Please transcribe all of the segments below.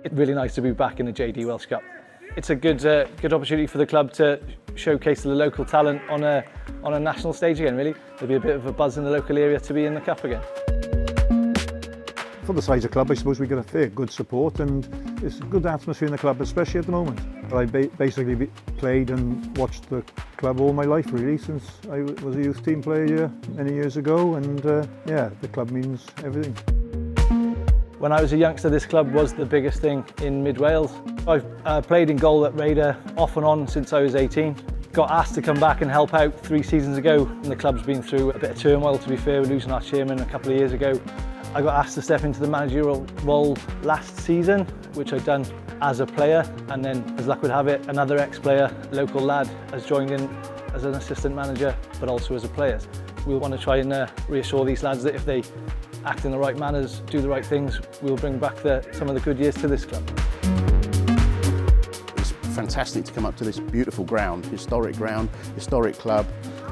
It's really nice to be back in the JD Welsh Cup. It's a good opportunity for the club to showcase the local talent on a national stage again, really. There'll be a bit of a buzz in the local area to be in the cup again. For the size of club, I suppose we get a fair good support, and it's a good atmosphere in the club, especially at the moment. I basically played and watched the club all my life, really, since I was a youth team player here many years ago, and yeah, the club means everything. When I was a youngster, this club was the biggest thing in mid-Wales. I've played in goal at Rhayader off and on since I was 18. Got asked to come back and help out 3 seasons ago, and the club's been through a bit of turmoil, to be fair, with losing our chairman a couple of years ago. I got asked to step into the managerial role last season, which I'd done as a player, and then, as luck would have it, another ex-player, local lad, has joined in as an assistant manager, but also as a player. We want to try and reassure these lads that if they act in the right manners, do the right things, we'll bring back some of the good years to this club. It's fantastic to come up to this beautiful ground, historic club,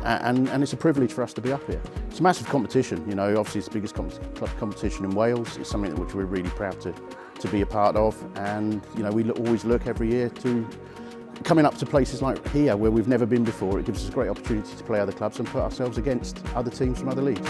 and it's a privilege for us to be up here. It's a massive competition, you know, obviously it's the biggest club competition in Wales. It's something which we're really proud to be a part of, and you know, we always look every year to coming up to places like here where we've never been before. It gives us a great opportunity to play other clubs and put ourselves against other teams from other leagues.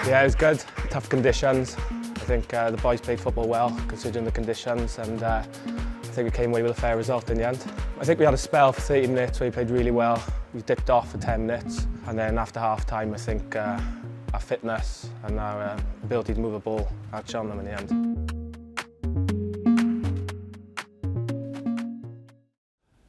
Yeah, it was good. Tough conditions. I think the boys played football well, considering the conditions, and I think we came away with a fair result in the end. I think we had a spell for 30 minutes where we played really well. We dipped off for 10 minutes, and then after half-time, I think our fitness and our ability to move the ball outshone them in the end.